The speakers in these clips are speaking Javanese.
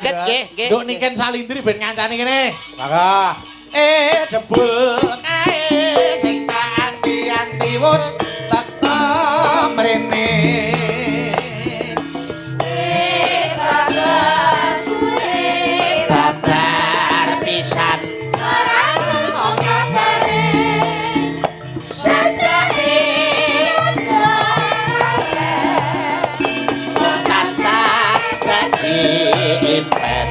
Nggih. Nduk Niken Salindri ben ngancani kene. Maka jebul kae sing tak anti-anti wis teka mrene. Datar pisan ora kabare sajake tansah dadi impen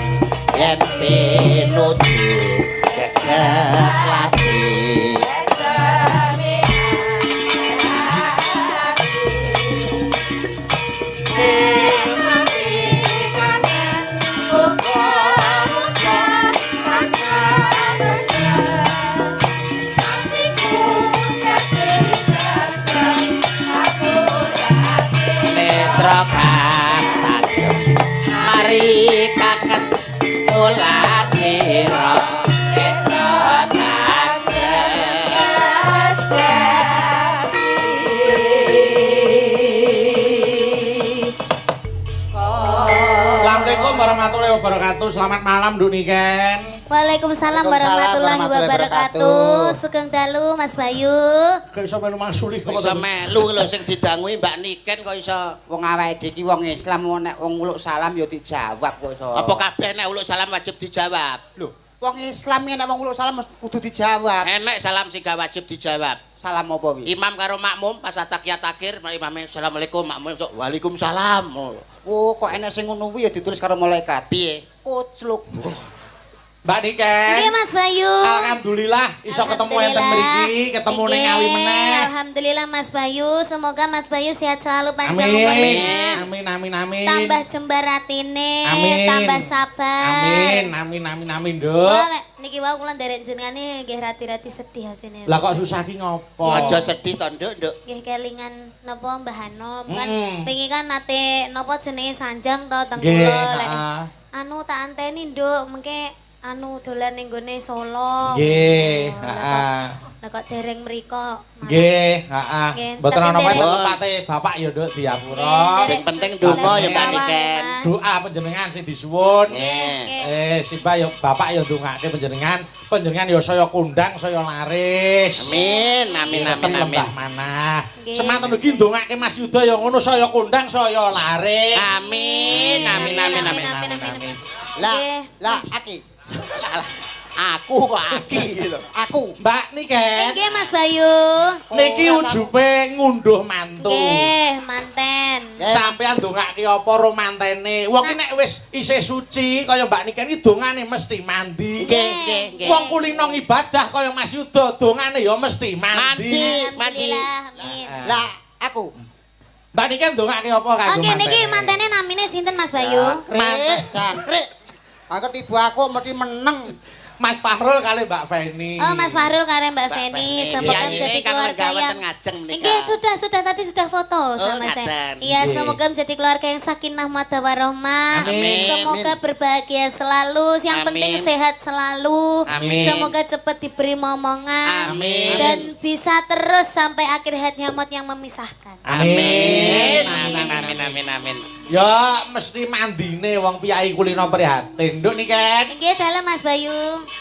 yen pinuju gegek lati mari kangen ulah sira setra Assalamualaikum warahmatullahi wabarakatuh. Selamat malam Nduk Niken. Waalaikumsalam warahmatullahi wabarakatuh. Sugeng dalu Mas Bayu. Kok iso melu mangsuli kok. iso melu lho sing didanguhi Mbak Niken kok iso. Wong awake dhewe iki wong Islam nek wong uluk salam ya dijawab kok iso. Apa kabeh nek uluk salam wajib dijawab? Lho, wong Islam nek wong uluk salam kudu dijawab. Enek salam sing gak wajib dijawab. Salam apa wi? Imam karo makmum pas ataqiyat akhir imame assalamualaikum makmum sok waalaikumsalam. Oh, kok enek sing ngono kuwi ya ditulis karo malaikat. Piye? Kucluk. Mbak Niken. Nggih Mas Bayu. Alhamdulillah iso ketemu enten mriki, ketemu ning Ngawi meneh. Alhamdulillah Mas Bayu, semoga Mas Bayu sehat selalu panjang Amin. umurnya. Amin. Tambah jembar atine, Amin. tambah sabar. Amin, Nduk. Wah, niki wau kula nderek jenengane nggih rati-rati sedih asine. Lah kok susah ki ngopo? Aja sedih to, Nduk. Nggih kelingan napa Mbah Hanom kan Mm-mm. pengen kan nate napa jenenge Sanjang to teng Nggih, kula lek. heeh. Anu tak anteni Nduk, mengke anu dolan ning gone Solo. Nggih, Oh, heeh. Lah kok dereng mriko. Nggih, heeh. Nggih, Mboten tapi ana apa dereng- tempate Bapak ya Nduk diapura. Nggih, Sing penting donga ya Mbak Niken. Doa panjenengan sing disuwun. Nggih. Simbah ya Bapak ya ndongake panjenengan. Panjenengan ya saya kondang, saya laris. Amin. Mboten lembah manah. Nggih. Semanten ugi ndongake Mas Yuda ya ngono saya kondang, saya laris. Amin. Amin. Lah, Aki. Aku kok aki lho. Aku. Mbak Niken. Nggih Mas Bayu. Niki ujube ngunduh mantu. Nggih, manten. Sampeyan ndongake apa ro mantene? Wong ki nek wis isih suci kaya Mbak Niken iki dongane mesti mandi. Nggih. Wong kulino ibadah kaya Mas Yuda dongane ya mesti mandi. Alhamdulillah. Amin. Lah, aku. Mbak Niken ndongake apa kanggo Oke, mantene? niki mantene namine sinten Mas Bayu? Jangkrik, jangkrik. Aku tiba aku mesti meneng. Mas Fahrul kali Mbak Feni. Oh, Mas Fahrul karo Mbak Mbak Feni, Feni. semoga Iya, menjadi ini kan keluarga warga yang wonten ngajeng menika. Nggih, sudah tadi sudah foto sama ngaten. saya. Iya, Nggih. semoga menjadi keluarga yang sakinah mawaddah warahmah. Amin. Semoga berbahagia selalu, yang Amin. penting sehat selalu. Amin. Semoga cepat diberi momongan Amin. dan bisa terus sampai akhir hayat nyamot yang memisahkan. Amin. Ya mesti mandine wong piyai kulino prihatin. Nduk Niken. Nggih, dalam Mas Bayu.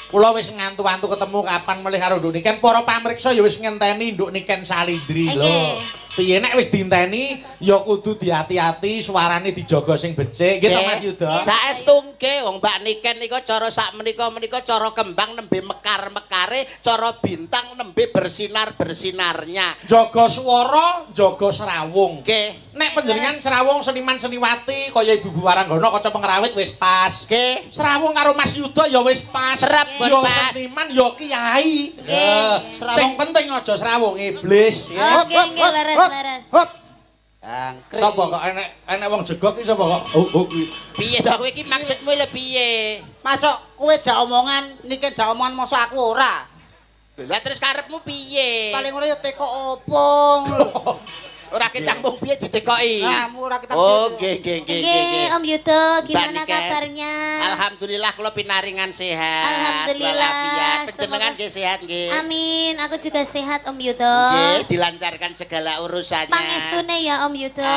Kula wis ngantu-antu ketemu kapan melih karo Nduk Niken. Para pamriksa ya wis ngenteni Nduk Niken Salindri lho. Nggih. Piye nek wis diinteni ya kudu diati-ati, suarane dijaga sing becik. Nggih to Mas Yuda. Saestu nggih wong Mbak Niken nika cara sak menika cara kembang nembe mekar-mekare, cara bintang nembe bersinar-bersinarnya. Jaga swara, jaga serawung. Nggih. Nek panjenengan serawung seniman-seniwati kaya Ibu Waranggana kaca pengrawit wis pas. Nggih. Serawung karo Mas Yuda ya wis pas. Serep, Ya pas. seniman ya kiai. Nggih. Sing penting aja serawung iblis. Oke, nggih, leres-leres. Hop. Jangkrik. Sapa kok enek wong jegok iki sapa kok? Oh kuwi. Piye to kowe iki maksudmu lho piye? Masuk kowe jak omongan, niki jak omongan mosok aku ora. Lah terus karepmu piye? Paling ora ya teko opong. Ora ketang mung piye ditekoki. Nah, ora ketang. Oh, nggih. Nggih, Om Yudo, gimana Mbak Niken. kabarnya? Alhamdulillah kula pinaringan sehat. Alhamdulillah. Walafiat. Panjenengan nggih sehat nggih. Amin, aku juga sehat Om Yudo. Nggih, dilancarkan segala urusannya. Pangestune ya Om Yudo.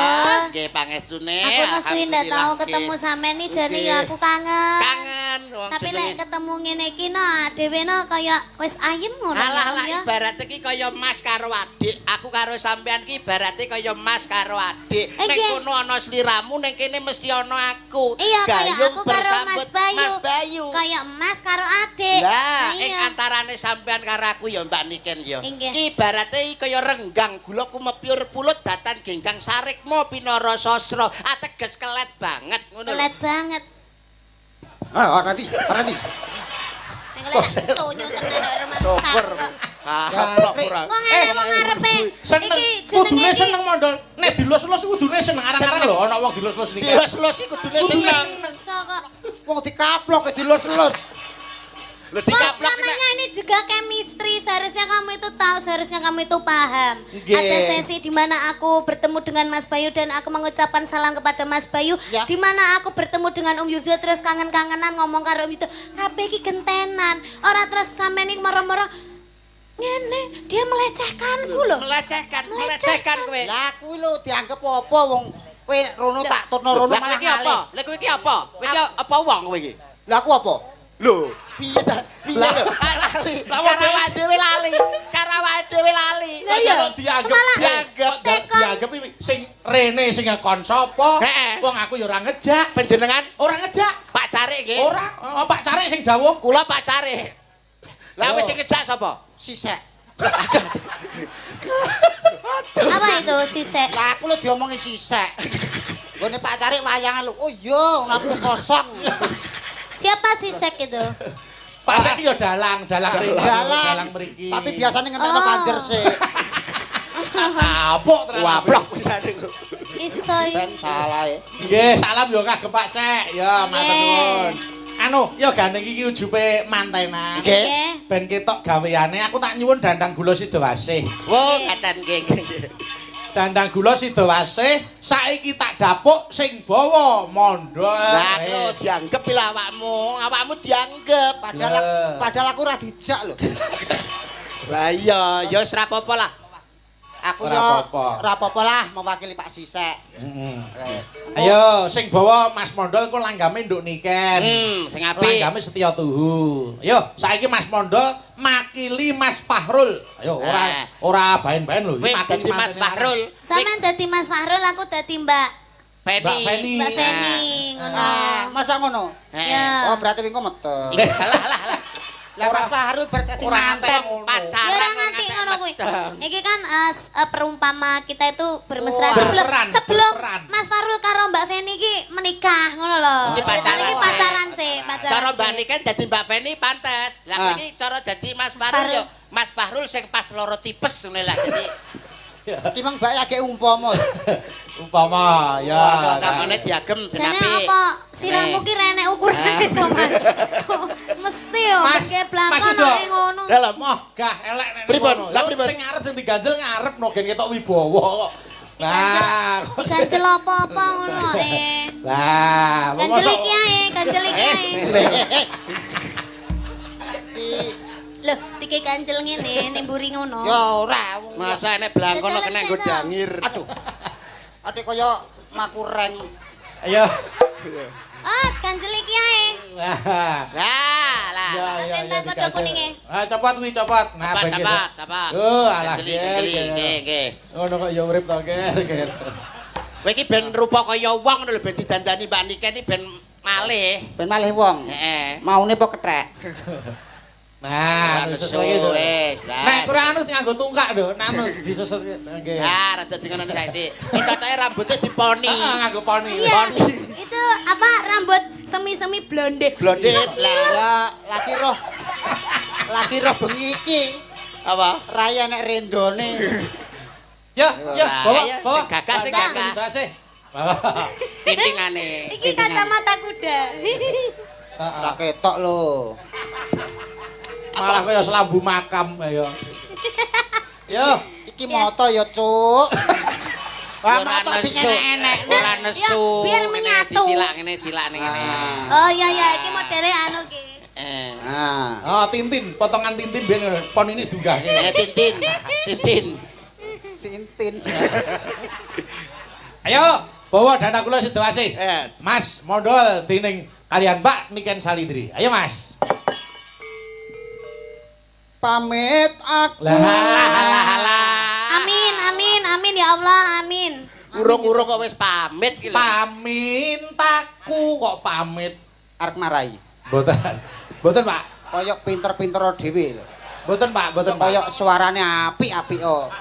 Nggih, pangestune. Aku nesuin ndak tahu ketemu sampean nih jane ya aku kangen. Kangen wong Tapi jenenge. lek ketemu ngene iki no dhewe no kaya wis ayem ngono ya, Om Alah ya. ibarat iki kaya mas karo adik. Aku karo sampean ki ibarate kaya mas karo adik. Ning Nggih. kono ana sliramu, ning kene mesti ana aku. Iya kaya Gayung aku karo bersambut Mas Bayu. Mas Bayu. Kaya Mas karo adik. Lah, ing Iya. antarane sampean karo aku ya Mbak Niken ya. Inggih. Ki ibarate kaya renggang gula kumepyur pulut datan genggang sarikmo pinara sastra. Ateges kelet banget ngono. lho. Kelet banget. Nanti. Ning lek tonyo tenan ora rumah Soper. Ah, ora. Wong ngene wong ngarepe Seneng. iki Kudune jenenge seneng mondol. Nek dilus-lus kudune seneng. Aran-aran lho ana wong dilus-lus niki. Dilus-lus iki kudune seneng. Iso kok. Wong dikaplok dilus-lus. Lho Wong dikaplok namanya ini juga chemistry, seharusnya kamu itu tahu, seharusnya kamu itu paham. Nggih. Ada sesi di mana aku bertemu dengan Mas Bayu dan aku mengucapkan salam kepada Mas Bayu. Ya. Di mana aku bertemu dengan Om Yudo terus kangen-kangenan ngomong karo Om Yudo. Kabeh iki gentenan. Ora terus sampean iki moro-moro ngene, dia melecehkanku loh. melecehkan kowe. Lah kuwi lho dianggep apa wong kowe rono tak turno rono Lah malah iki apa? ngalih. Lah kowe iki apa? Kowe iki apa wong kowe iki? Lah aku apa? Lho, piye ta? Piye lho? Lali. Karo awake dhewe lali. Karo awake dhewe lali. Lah iya. Kok dianggep Malah dianggep tekon. dianggep iki sing Rene sing ngakon sapa? Heeh. Wong aku ya ora ngejak. Panjenengan Ora ngejak. Pak Carik nggih. Ora, Pak Carik sing dawuh. Kula Pak Carik. Lah wis sing ngejak sapa? Sisek. Apa itu sisek? Lah aku lho diomongi sisek. Gone Pak Carik wayangan lho. Oh iya, aku kosong. Siapa sisek itu? Pak Sek ya dalang rene. Dalang mriki. Tapi biasanya ngentekno Oh. kanjer sih. Apok tenan. Wablok pisane. Iso. Ben salah ya. Nggih, salam yo kagem Pak Sek. Ya, matur Nggih. nuwun. Anu, ya gandeng iki ujupe mantenan. Nggih. Nggih. Ben ketok gaweane aku tak nyuwun dandang gula Sidowasih. Wo katen nggih. Dandang gula Sidowasih saiki tak dapuk sing bawa mondol. Lah kok dianggep lho awakmu. Awakmu dianggep. Padahal aku ora dijak lho. Lah iya, ya wis ra apa-apa lah. Aku Ora yo apa-apa. ora apa-apa lah mewakili Pak Sisek. Heeh. Ayo sing bawa Mas Mondol ku langgame nduk niken. Sing apik. Langgame Setya Tuhu. Ayo saiki Mas Mondol makili Mas Fahrul. Ayo Ah. ora baen-baen lho. Kowe dadi Mas Fahrul. Sampean dadi Mas Fahrul, aku dadi Mbak Mbak Feni. Mbak Feni ngono. Masa ngono? Ya. Oh, berarti wingi metu. Lah. Lah Mas Fahrul berarti Ora manten. ngono. Ya Pacaran ora nganti ngono kuwi. Iki kan perumpama kita itu bermesra Berperan, sebelum berperan. Mas Farul karo Mbak Feni iki menikah ngono lho. Iki pacaran Iki sih. pacaran sih, pacaran. Cara Mbak sih. Niken dadi Mbak Feni pantes. Lah kowe Ah. iki cara dadi Mas Fahrul yo Mas Fahrul sing pas loro tipes ngene lah dadi Timang mbak ya umpama. Umpama ya. Wah, samane diagem Jane benapi. apa? Siramu ki renek ukurane to, Mas. Mesti yo Mas, pakai Mas blangkon Yudo. nek ngono. Lah lah Moh, gah elek nek. Pripun? ngono. Lah Yo, pripun? Sing ngarep sing diganjel ngarep no gen ketok wibawa kok. Lah. Diganjel apa-apa ngono Lah, Ganjel iki ae, ganjel iki Es. ae. Loh, dike ganjel ngene ning mburi ngono. Ya ora. Masa enek blangkono kena nggo dangir. Aduh. Adik kaya makureng. Ayo. Ah, ganjel iki ae. Lah. Lah. Ya ya ya. Padha diganjel. kuninge. Ah, cepat kuwi cepat. Nah, Cepat, ben gitu. cepat, cepat. Oh, alah. Jeli, Ger, jeli, ger. nggih, nggih. Ngono kok ya urip to, ger. Kowe iki ben rupa kaya wong ngono lho ben didandani Mbak Niken iki ben malih. Ben malih wong. Heeh. Maune apa kethek? Nah, Wis sesuai gitu. wis. Nek kurang anu nganggo tungkak lho, nanu disusul nggih. Ya, rada dingono saiki. Iki katanya rambutnya diponi. Heeh, nganggo poni. Iya. Itu apa rambut semi-semi blonde. Blondet lah. Ya lagi roh bengi iki. Apa? Raya nek rendone. Ya, ya, bawa, Ayo, bawa. sing gagah, sing Bantang, gagah. dibasih. Bawa. Tintingane. Iki kacamata kuda. Ora ketok lho. Malah kaya selambu makam ayo. Yo, Iki moto ya, Cuk. Wah, ora motor nesu. enek-enek. Ora nesu. biar Ngene, menyatu. Disilak ngene. Oh iya iya iki modele anu ki. Oh, Tintin, potongan Tintin ben pon ini dunggahnya. Tintin. Tintin. Ayo, bawa dana kula situasi. Mas, Mondol dening kalian Mbak Niken Salidri. Ayo, Mas. Pamit aku. Amin ya Allah, amin. urung-urung kok wis pamit ki lho. Pamintaku kok pamit. Arep marai. Mboten. Mboten, Pak. Koyok pinter-pinter dhewe lho. Mboten, Pak. Mboten, Pak. Koyok suarane apik-apik oh.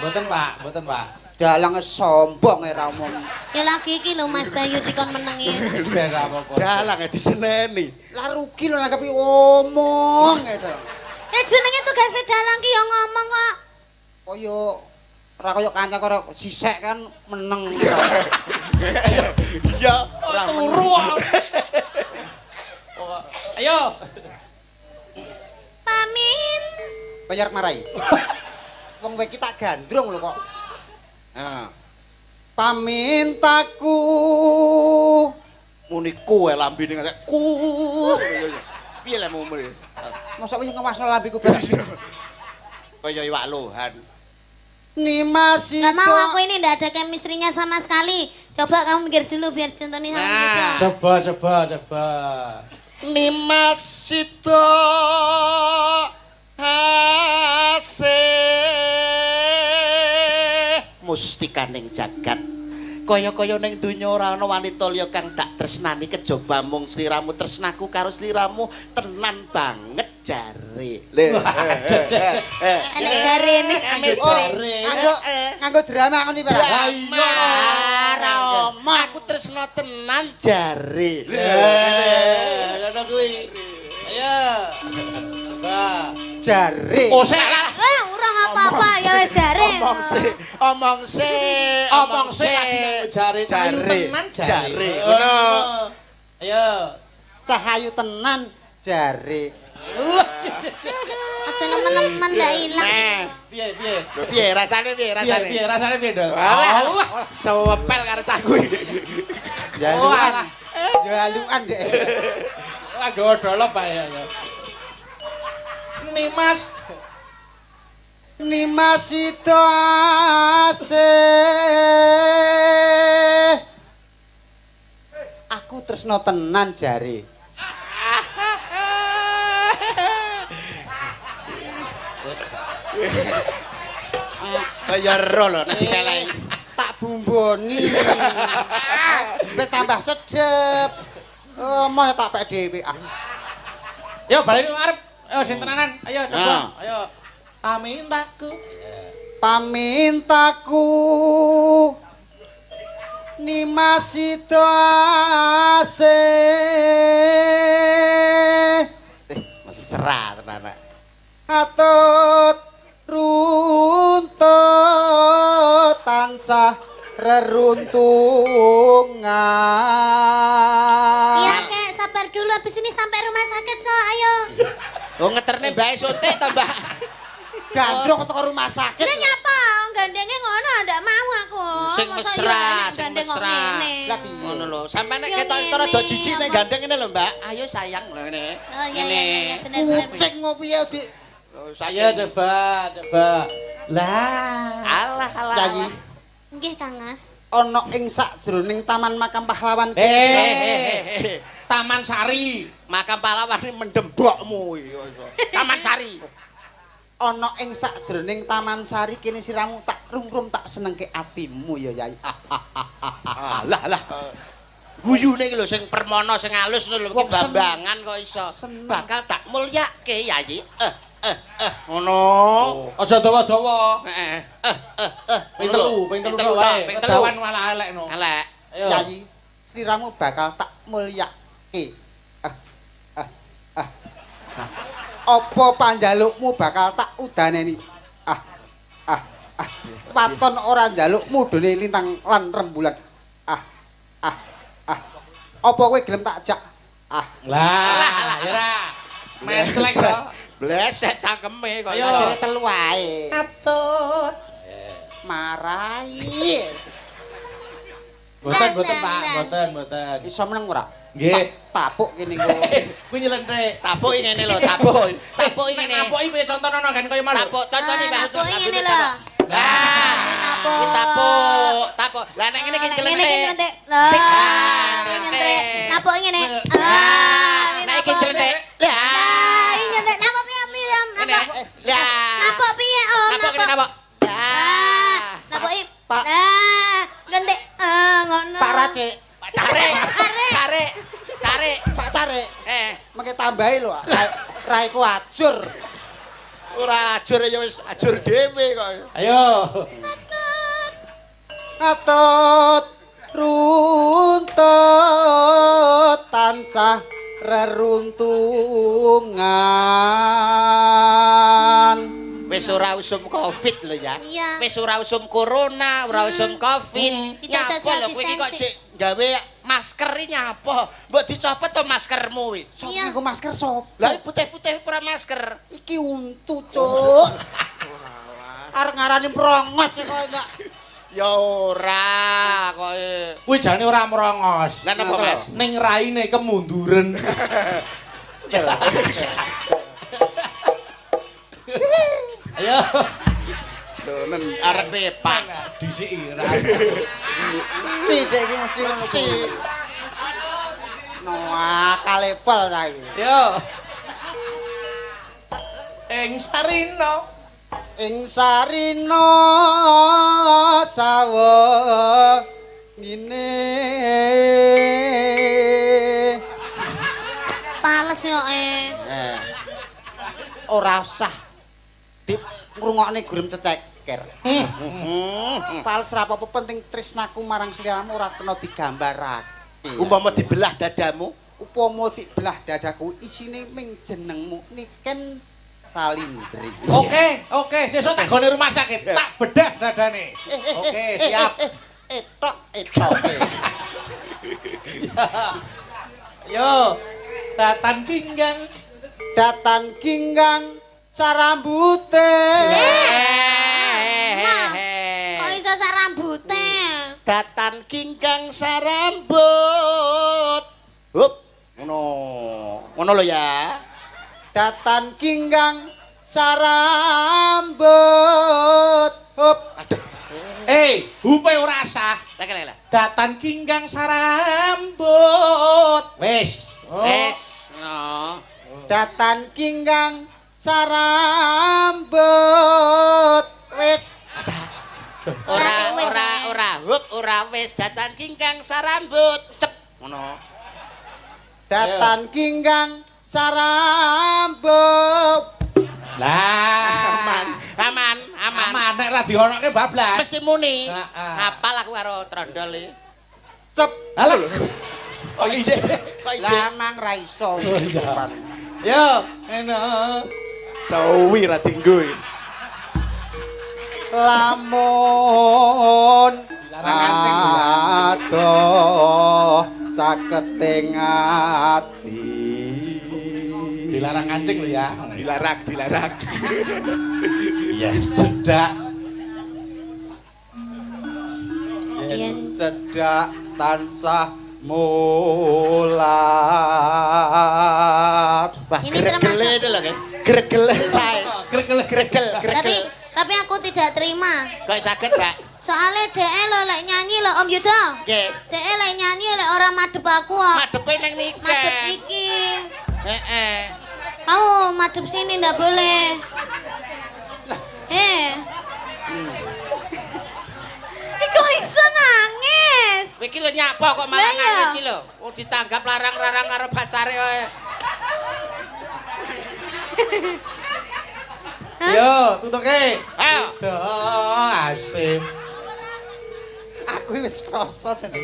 Mboten, Pak. Mboten, Pak. Dalang sombong ora omong. Ya lagi iki lho Mas Bayu dikon menengi. Biasa apa-apa. Dalang diseneni. Lah rugi lho nanggepi omong itu. Ya jenenge tugas dalang ki ya ngomong kok. Koyok ora koyok kanca karo sisek kan meneng. Ya, Ora turu. Ayo. Pamit. Bayar marai. Wong kowe iki tak gandrung lho kok. Pamintaku Muni kuwe lambene ngene ku. Piye lek mau mrene? mosok kowe ngewasno lambiku beres. Kaya iwak lohan. Nimasi. Gak mau aku ini ndak ada chemistry-nya sama sekali. Coba kamu mikir dulu biar contohnya sama gitu. Coba. Nimasito hase mustikaning jagat kaya-kaya ning donya ora ana wanita liya kang tak tresnani kejaba mung sliramu tresnaku karo sliramu tenan banget jare lho Enek jarene. Nganggo drama ngono iki, Pak. ora omong aku tresna tenan jare ngono kuwi Ayo. Mbak. Jare. Oh, sik. Urang apa-apa ya wis jare. omong sik Jare. jare ngono Ayo. Cahayu tenan jare. Aja nemen-nemen ndak ilang. Piye? lho piye rasane Rasane piye, Dol? alah sewepel karo cahku Jaluan. Jaluan dek. Gawa dolop Pak ya. Nimas. Nimasito ase. Aku tresno tenan jare. kaya ro lho nek dikeleki Tak bumboni. Wis tambah sedep. Moh tak pek dhewe ah. Yo balik ngarep. Ayo sing tenanan. Ayo coba. Ayo. Pamintaku. Pamintaku nimasito ase. mesra tenan Atut runtut tansah reruntungan. Iya kek sabar dulu habis ini sampai rumah sakit kok ayo. oh ngeterne bae suntik tambah Gandrung teko rumah sakit. Lah nyapa gandenge ngono ndak mau aku. sing Masa mesra iya sing gandeng kok mesra ngene. Lah piye? ngono lho sampeyan nek Ya ketok ngene. rada jijik nek gandeng ngene lho Mbak ayo sayang lho ngene Oh iya iya bener bener. Kucing kok piye Dik? Ayo coba. Lah. alah Yayi Nggih Kang Mas. ana ing sakjroning Taman Makam Pahlawan Taman Sari. makam pahlawan ini mendembokmu Taman Sari ana ing sakjroning Taman Sari kene siramu tak rungrum tak senengke atimu ya Yayi. alah guyune iki lho sing permana sing alus lho iki Wong bambangan kok iso seneng. bakal tak mulyake Yayi ngono Aja dawa-dawa. Ping ngono telu tok, wae. ping telu Kedawan malah elek no. elek Ayo. Yayi sliramu bakal tak mulyake. Apa panjalukmu bakal tak udaneni? Waton ora njalukmu dene lintang lan rembulan. Apa kowe gelem tak jak? Lah, ora. Meslek kok. blesek cangkeme kok Ayo. iso Jare telu wae. Atut. Marai. Mboten, Pak, mboten. Iso meneng ora? Nggih. Tapuk kene kok. Kuwi nyelenthik. Tapuki ngene lho, tapuk. Tapuki ngene. Tapuki piye contohno kan kaya malu. Tapuk, contone Mbak. Tapuki ngene lho. Tapuk. Iki tapuk, tapuk. Lah nek ngene iki Ngene iki jelenthik. nyentik. Lah, nyentik. Napuk ngene. Nek iki jelenthik. Lah, iki nyentik. Napuk piye piye? Napuk. Lah. Napuk piye, Om? Napuk kene napuk. Lah, napuk iki. Pak. Lah, nyentik. Ngono. Pak Racik. Pak Cari. Cari. Pak Cari. Mengke tambahi lho. Raiku ajur. Ora ajur ya wis ajur dhewe kok. Ayo. Ngatut runtut tansah reruntungan. Wis ora usum Covid lho ya. Iya. Wis ora usum corona, ora usum Covid. Kita Nyapa social lho kowe iki kok distancing. cek gawe masker iki nyapa? Mbok dicopot to maskermu kuwi. Sopo Iya. nggo masker sop? Lah putih-putih ora masker. Iki untu, Cuk. Arep ngarani prongos kok enggak. Ya ora koe. Kuwi jane ora merongos. Lah napa Mas? Ning raine kemunduran. Ayo. Lho nen arep nepak. Disiki ra. Mesti dek iki mesti Mesti. Noah kalepel saiki. Yo. Ing Sarina. Ing Sarina sawo ngene. Pales yo Ora usah di ngrungokne gurem ceceker. Fals ra apa-apa penting tresnaku marang sliramu ora kena digambarake. Umpama dibelah dadamu, Upama dibelah dadaku isine ming jenengmu Niken Salindri. Oke, sesuk tak gone rumah sakit. Tak bedah dadane. Oke, siap. Etok. Yo. Datan pinggang. Datan ginggang sarambute. Kok iso sak rambute? datan kingkang sarambut. Hup, ngono lho ya. Datan ginggang sarambut. Hup. Aduh. Hupe ora sah. Lha. Datan kinggang sarambut. Wis. Wis, no. Datan ginggang sarambut. Wis. Ora hup ora wis datan kingkang sarambut. Cep ngono. Datan ginggang sarambut. Lah, Aman. nek ra dionoke bablas. Mesti muni. Heeh. Hafal aku karo trondol iki. Cep. Halo. Kok ijek? Lah mang ra iso. Yo, eno. Sawi ra dinggo. Lamun Dilarang kancing, adoh caketing ati. Dilarang kancing lho ya. Dilarang. Iya, cedak. Yen Cedak tansah mulat. Wah, Ini gregele termasuk- itu lho, Kang. Gregele sae. Gregel. tapi aku tidak terima. Kok saged, Mbak? Soalnya DE lo lek nyanyi lo Om Yudo. Nggih. DE lek nyanyi lek ora madhep aku kok. Madepe ning Madhep niken. iki. Heeh. Kamu madhep sini ndak boleh. Iku iso nangis. Kowe iki lho nyapa kok malah Lah iya. nangis lho. Oh ditanggap larang-larang karo pacare kowe. Yo, tutuke. Ayo. Asik. Aku wis krasa jeneng.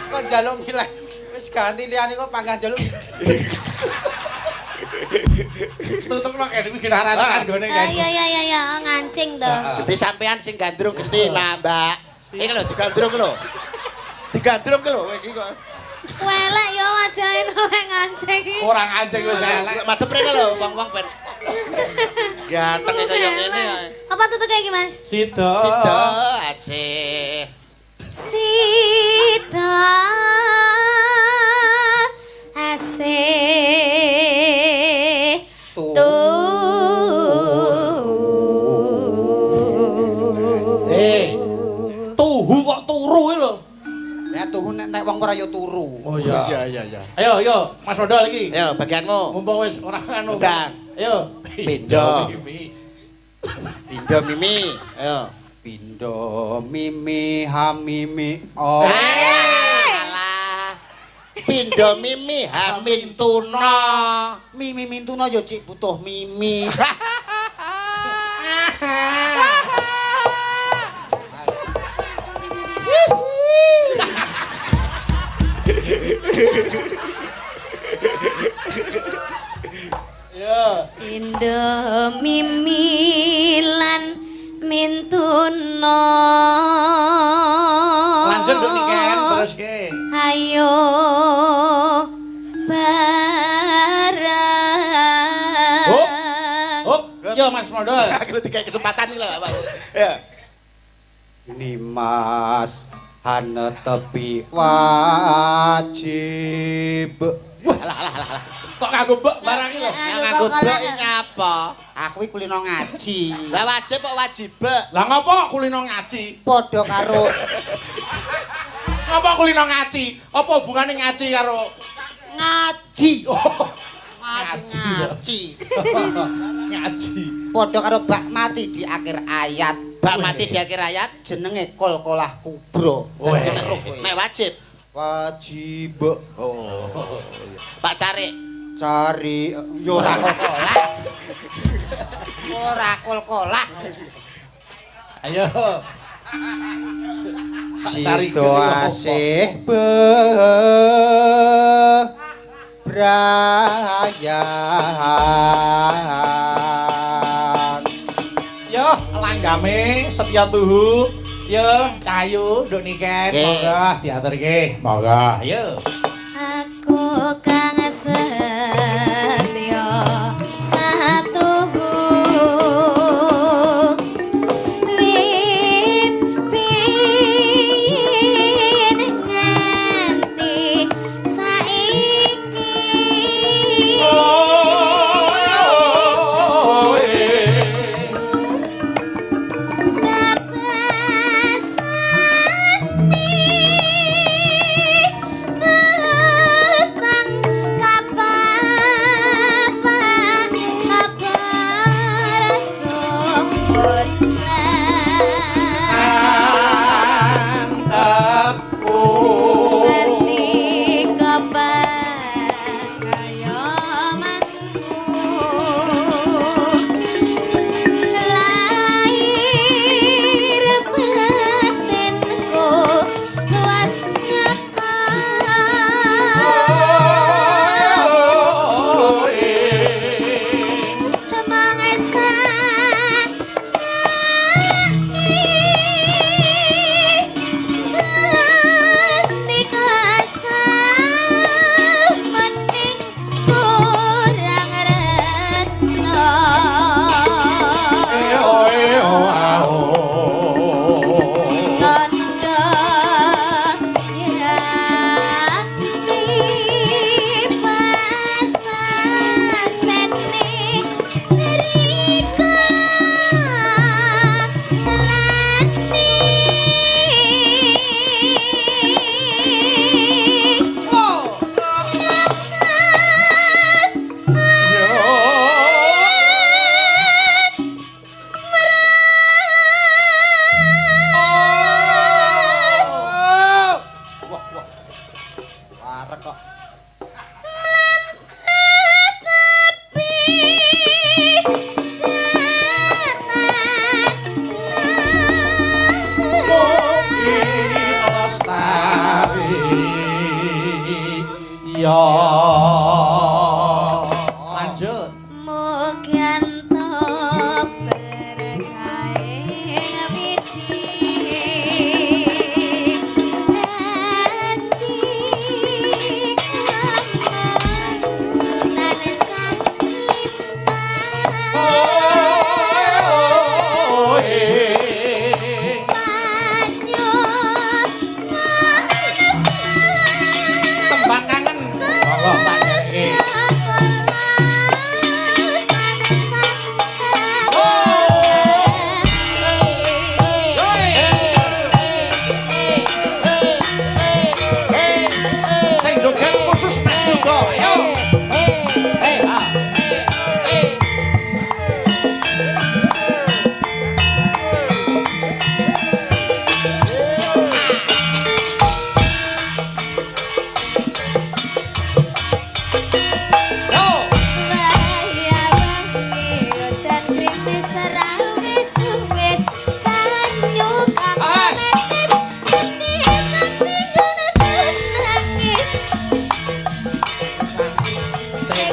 Kok njaluk milih wis ganti liyane kok panggang njaluk. Tutukno kene iki ginaran kanggone kan. Ya, ngancing to. Gede sampean sing gandrung gede lah, Mbak. Iki lho digandrung lho. Digandrung lho iki kok. Welek yo wajahe lek ngancing. Ora ngancing wis elek. Madhep rene lho wong-wong ben. Ganteng kaya ngene. Apa tutuke iki, Mas? Sida. Sida asih. Sida asih Tuhu kok turu iki lho. Ya tuhu nek wong ora ya turu. Oh iya. Iya. Ayo, Mas Modal iki. Ayo bagianmu. Mumpung wis ora anu. Ndang. Ayo. Pindho. Pindho Mimi. Ayo. Pindho mimi hamimi oh. Alah. Pindho Mimi Hamin Tuna. Mimi mintuna ya cik butuh mimi. Ya. Indo mimilan mintuna. Lanjut Duk Niken terus ke. Ayo bareng. Hop. Yo Mas Modal. Aku dikai kesempatan iki lho, Pak. Ya. Ini Mas hane tepi wajib. Wah, alah. Kok nganggo mbok barang iki lho. Yang nganggo bek iki ngapa? Aku iki kulino ngaji. Lah wajib kok wajib. Lah ngopo kulino ngaji? Padha karo Ngopo kulino ngaji? Apa hubungane ngaji karo ngaji. Ngaji. Ngaji. Padha karo bak mati di akhir ayat. Bak mati di akhir ayat Jenenge Kolkolah Kubra. Weh. nek wajib. Wajib. Oh. Pak Carik. Cari yo ora kolkolah. Ora kolkolah. Ayo. Cari Sido asih bebrayan. Yo, langgame setia tuhu. Yo, cahayu Duk Niken. Monggo diaturke. Monggo, ayo. Aku kang setya satuhu wit biyen nganti saiki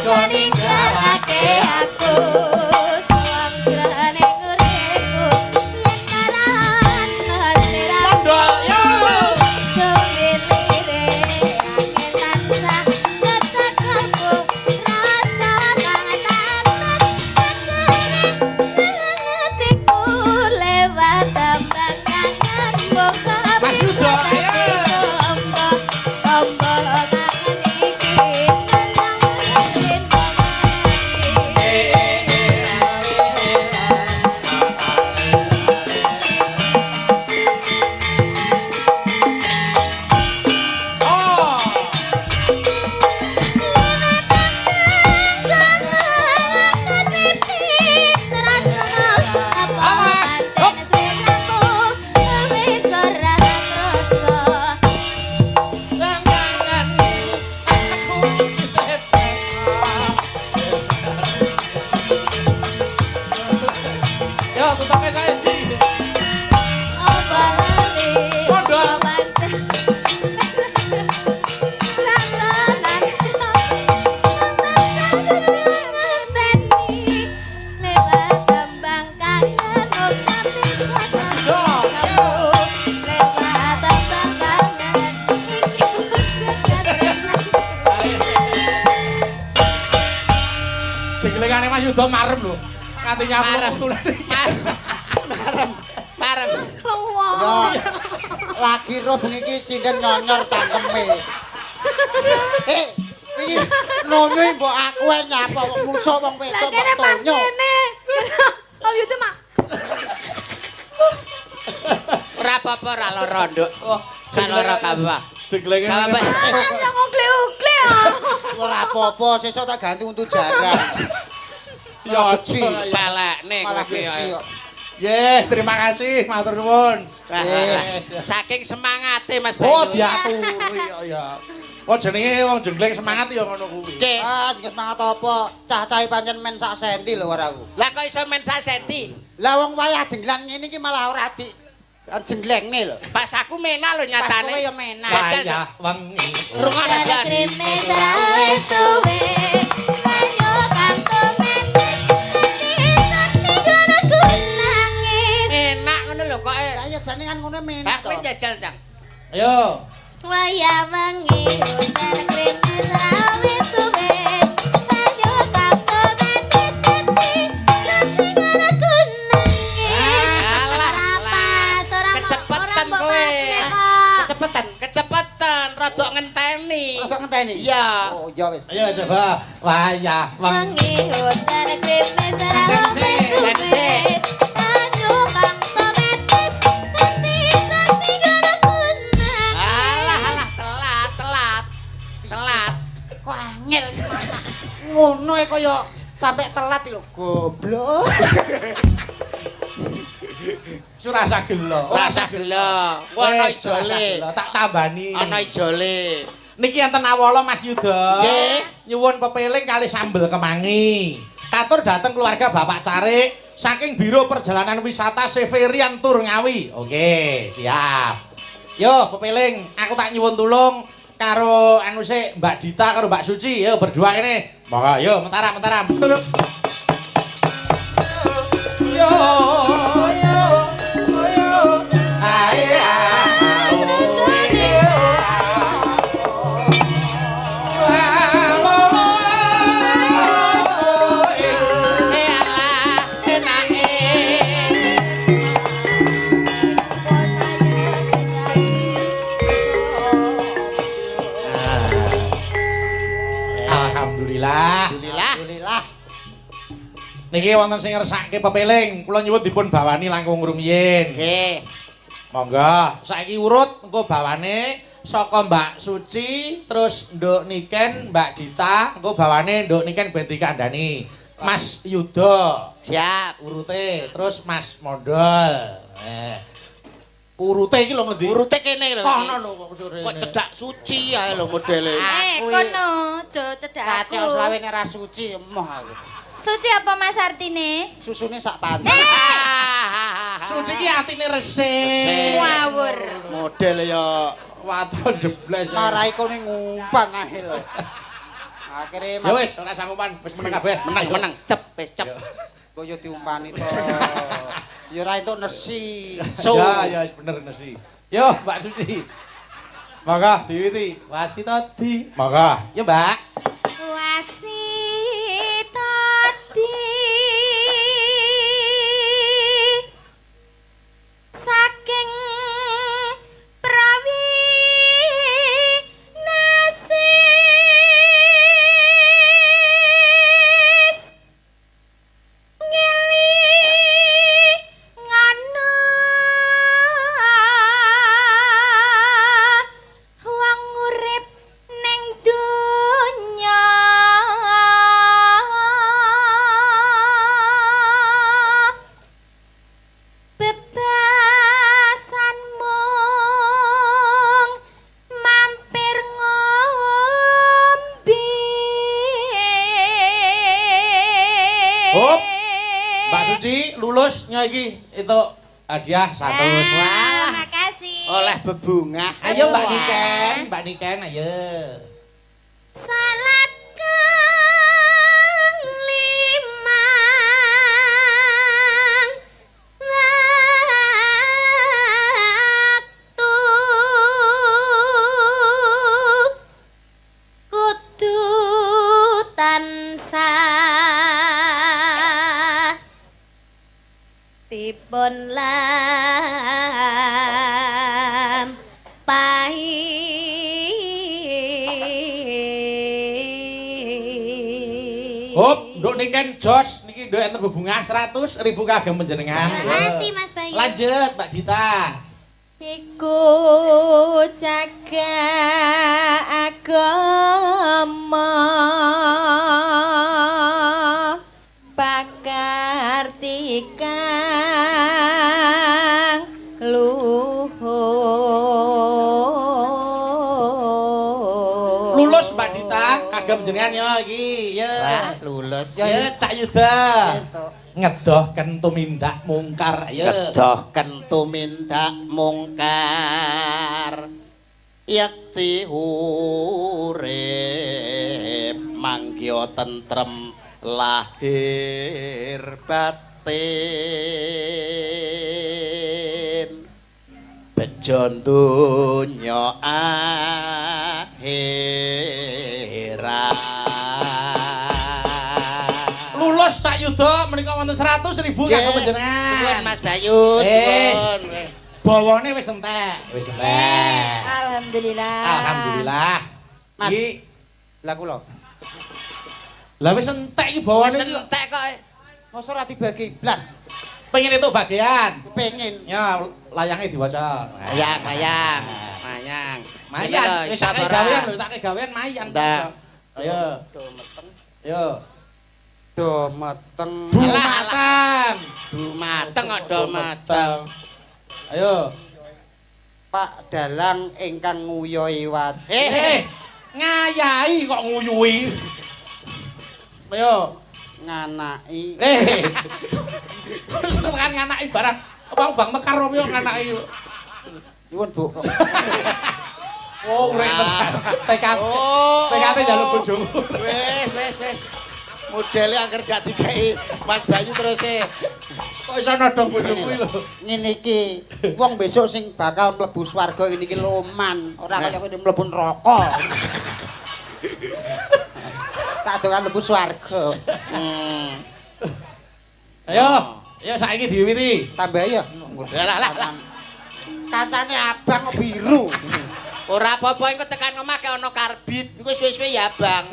bisa ninggalake aku suam jane uripku yen naran ngerti Mondol yo. sumilire angin tansah tetep aku rasa kangen hatiku lewat tambang kangen boga Mas Yuda, ayo. Yo, tutupnya saya sih. Jenglengane Mas Yuda marem lho. Nganti nyamplung tulane. Marem. Yo. Lagi roh bengi iki sinden nyonyor cangkeme. Iki nonyo mbok aku ae nyapa wong musuh wong wedok Kene kok pas tonyo. kene. Oh itu mak. Ora apa-apa ora lara nduk. Oh, Lara kabeh. Jenglengane. Langsung ngukle-ukle ya. Ora apa-apa, sesuk tak ganti untuk jarang. Ya Gede. Pelekne kowe Malah iki. gede. Nggih, terima kasih, matur nuwun. Saking semangate Mas Oh, Bayu. diaturi ya. Oh, jenenge wong jengleng semangat ya ngono kuwi. Nggih. Ah, nggih semangat apa? Cah-cahe pancen men sak senti lho ora aku. Lah kok iso men sak senti? Lah wong wayah jenglang ngene iki malah ora di jenglengne lho. Pas aku mena lho Pas nyatane. kowe ya menak. Wajah. Wayah wengi. Rungokno Jan. Krime sawe suwe. Ayo kanto menes. Aku nangis. Enak ngono lho kok. Lah ya jane kan ngono Lah menak kowe to. jajal, Cang. Ayo. Waya wengi udan krime sawe suwe. Ayo kanto menes. Sasingan aku nangis. Alah, Rapas, ora kecepetan mbok kowe. pasne kok. Cepetan. Kecepetan, rada ngenteni. Kok ngenteni? Iya. Oh, ya wis. Ayo coba. Wayah wengi. Wengi udan krime sawe suwe. Ayo kanto menes. Sasingan aku nangis. Alah, telat. Kok angel. Ngono e kaya sampe telat lho goblok. Surasa gelo. Rasa gelo. Ono Wes, surasa ijole. gelo. Tak tambani. Ono ijole. Niki enten awala Mas Yuda. Nggih. Nyuwun pepeling kali sambel kemangi. Katur dateng keluarga Bapak Carik saking Biro Perjalanan Wisata Severian Tour Ngawi. Oke, siap. Yo, pepeling, aku tak nyuwun tulung karo anu sik Mbak Dita karo Mbak Suci. Yo berdua kene. Monggo, yo mentaram. Yo. Ae Alah, enake. Alhamdulillah. Alhamdulillah. Alhamdulillah. Niki wonten sing ngersake pepeling, kula nyuwun dipun bawani langkung rumiyin. Nggih. Monggo, saiki urut engko bawane saka Mbak Suci, terus Nduk Niken, Mbak Dita, engko bawane Nduk Niken ben dikandhani. Mas Yuda, Siap. urute, terus Mas Mondol. Urute iki lho ngendi? Urute kene lho. Kono lho kok sore. Kok cedak suci ae lho modele. Kono, jo cedak Kacau aku. selawene ra suci emoh aku. Suci apa Mas artine? Susune sak pantai. Suci ki atine resik. Ngawur. Model ya. Waton jebles. Marai kene ngumpan ae lho. Akhire Ya wis, ora sanggupan, wis meneng kabeh. Menang, cep, wis cep. Kaya diumpani to. Ya ora entuk nesi. Ya, wis bener nasi. Yo, Mbak Suci. Maka diwiti wasitodi. Maka, ya Mbak. Wasitodi saking prawi nasis ngeli ngana wong urip ning donya bebasan mung mampir ngombe Hop. Mbak Suci lulus nya iki itu hadiah 100. Wah, makasih. Oleh bebungah. Ayo Mbak Wah. Niken, Mbak Niken ayo. Salat kang limang waktu kudu tansah dipun lampahi. Hop, nduk Niken jos niki nduk enten bebungah 100.000 kagem panjenengan. Makasih Mas Bayu. Lanjut Mbak Dita. Iku jaga agama bakar tikang luhur. Lulus Mbak Dita kagem panjenengan ya iki. Ya. Wah, lulus. Ya Cak Yuda. Entuk. Ngedohken tumindak mungkar ayo. Kedohken tumindak mungkar yakti urip manggya tentrem lahir batin bejo donya akhirat. Lulus Cak Yuda menika wonten 100.000 kagem panjenengan. Suwun Mas Bayu, suwun. Bawane wis entek. Wis entek. Alhamdulillah. Alhamdulillah. Mas. Iki Lah kula. lah wis entek iki Wis bawane iki. entek kok. Mosok ora dibagi blas. Pengen itu bagian. Kepengin. Ya, layangnya diwaca. Mayang, mayang. Mayang. Mayan, wis tak gawean lho, tak gawean mayan. Ndak. Ayo. Ayo. Do meteng. Matang. Dumateng kok do mateng. Ayo. Pak Dalang ingkang nguyoi wat. Ngayahi kok nguyuhi. Ayo. Nganaki. Tekan nganaki barang. Apa Bang Mekar yo nganaki. Nyuwun Bu. Oh, urip tenan. Tekad. Tekade njaluk bojomu. Wis. Modele angger gak dikai Mas Bayu terus e. Kok iso nodong bojomu iki lho. Ngene iki, wong besok sing bakal mlebu swarga ini iki loman, ora kaya kene mlebu neraka. Tak dokan mlebu swarga. Ayo saiki diwiwiti. Tambah ya. Lah. Kancane abang kok biru. Ora apa-apa engko tekan omah ke ana karbit. Engko suwe-suwe ya, Bang.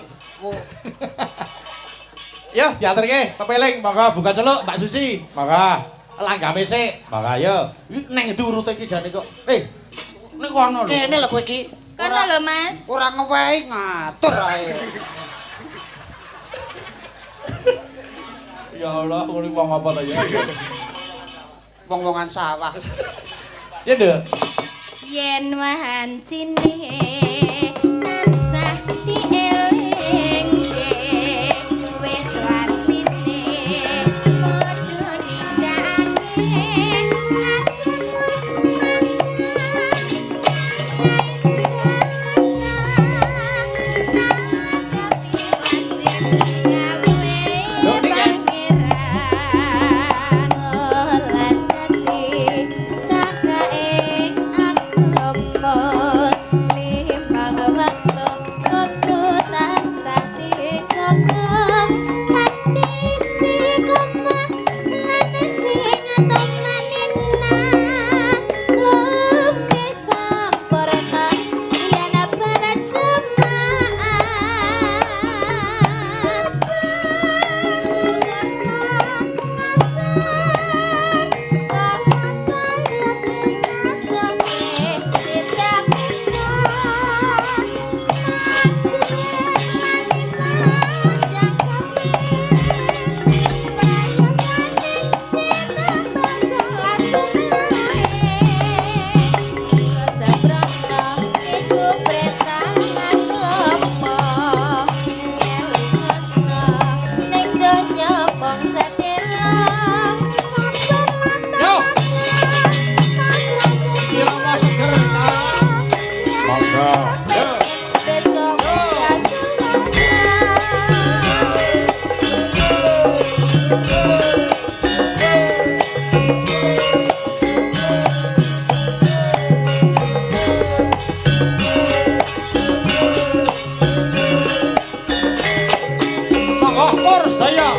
Yo, diaturke pepeling, monggo buka celuk Mbak Suci. Monggo. Langgame sik. Monggo ayo. Neng ndi urute iki jane kok. Ning kono lho. Kene lho kowe iki. Kono lho Mas. Ora ngewehi ngatur ae. Ya Allah, ngene wong apa ta ya? Wong-wongan sawah. Ya, Nduk. Yen wahancine tansah dielingke wis wancine padha nindakake Lho niki kan monggo kur sedaya.